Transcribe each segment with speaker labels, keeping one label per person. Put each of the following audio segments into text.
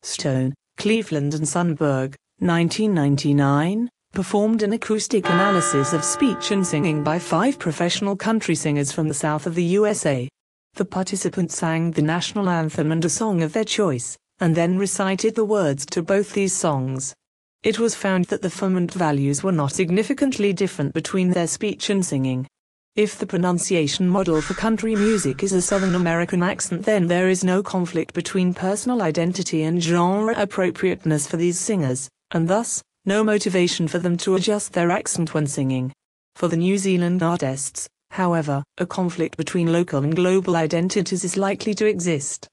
Speaker 1: Stone, Cleveland and Sundberg, 1999, performed an acoustic analysis of speech and singing by 5 professional country singers from the south of the USA. The participants sang the national anthem and a song of their choice, and then recited the words to both these songs. It was found that the phonemic values were not significantly different between their speech and singing. If the pronunciation model for country music is a Southern American accent, then there is no conflict between personal identity and genre appropriateness for these singers, and thus, no motivation for them to adjust their accent when singing. For the New Zealand artists, however, a conflict between local and global identities is likely to exist.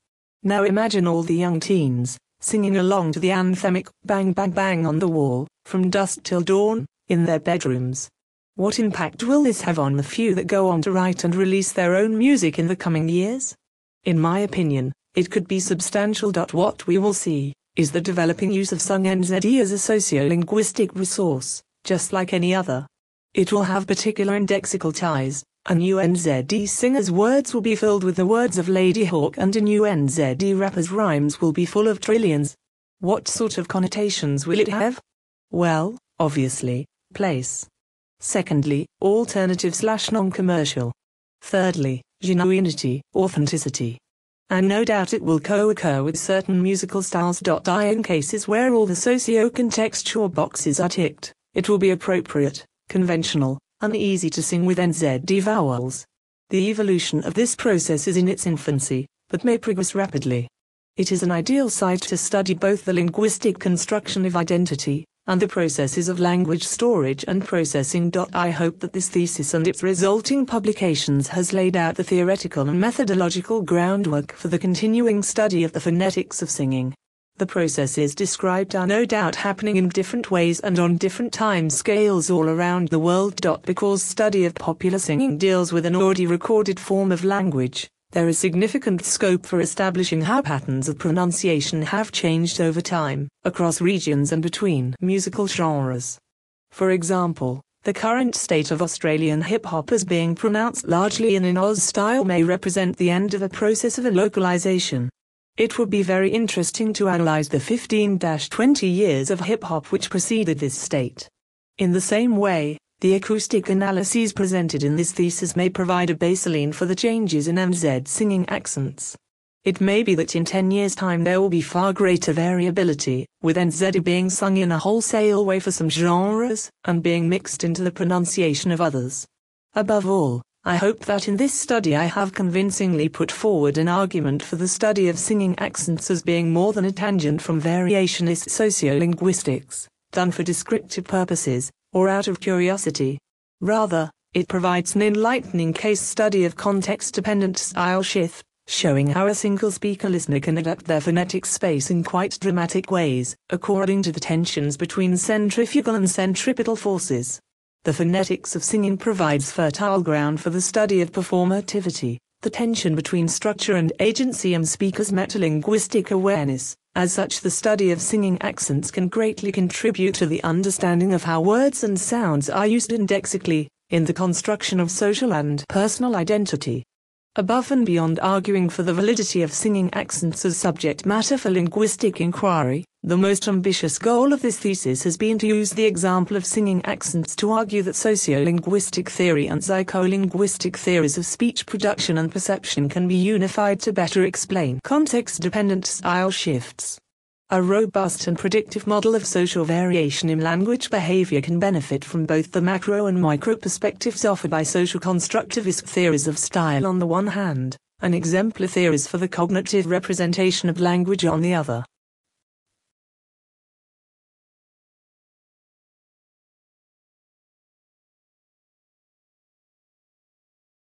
Speaker 1: Now imagine all the young teens, singing along to the anthemic "Bang Bang Bang on the Wall," from dusk till dawn, in their bedrooms. What impact will this have on the few that go on to write and release their own music in the coming years? In my opinion, it could be substantial. What we will see is the developing use of Sung NZD as a sociolinguistic resource, just like any other. It will have particular indexical ties. A new NZD singer's words will be filled with the words of Lady Hawk, and a new NZD rapper's rhymes will be full of trillions. What sort of connotations will it have? Well, obviously, place. Secondly, alternative/non-commercial. Thirdly, genuinity, authenticity. And no doubt it will co-occur with certain musical styles. In cases where all the socio-contextual boxes are ticked, it will be appropriate, conventional, and easy to sing with NZD vowels. The evolution of this process is in its infancy, but may progress rapidly. It is an ideal site to study both the linguistic construction of identity and the processes of language storage and processing. I hope that this thesis and its resulting publications has laid out the theoretical and methodological groundwork for the continuing study of the phonetics of singing. The processes described are no doubt happening in different ways and on different time scales all around the world. Because study of popular singing deals with an already recorded form of language, there is significant scope for establishing how patterns of pronunciation have changed over time, across regions and between musical genres. For example, the current state of Australian hip-hop as being pronounced largely in an Oz style may represent the end of a process of a localization. It would be very interesting to analyze the 15-20 years of hip-hop which preceded this state. In the same way, the acoustic analyses presented in this thesis may provide a baseline for the changes in NZ singing accents. It may be that in 10 years' time there will be far greater variability, with NZ being sung in a wholesale way for some genres, and being mixed into the pronunciation of others. Above all, I hope that in this study I have convincingly put forward an argument for the study of singing accents as being more than a tangent from variationist sociolinguistics, done for descriptive purposes, or out of curiosity. Rather, it provides an enlightening case study of context-dependent style shift, showing how a single speaker-listener can adapt their phonetic space in quite dramatic ways, according to the tensions between centrifugal and centripetal forces. The phonetics of singing provides fertile ground for the study of performativity, the tension between structure and agency and speakers' metalinguistic awareness. As such, the study of singing accents can greatly contribute to the understanding of how words and sounds are used indexically, in the construction of social and personal identity. Above and beyond arguing for the validity of singing accents as subject matter for linguistic inquiry, the most ambitious goal of this thesis has been to use the example of singing accents to argue that sociolinguistic theory and psycholinguistic theories of speech production and perception can be unified to better explain context-dependent style shifts. A robust and predictive model of social variation in language behavior can benefit from both the macro and micro perspectives offered by social constructivist theories of style on the one hand, and exemplar theories for the cognitive representation of language on the other.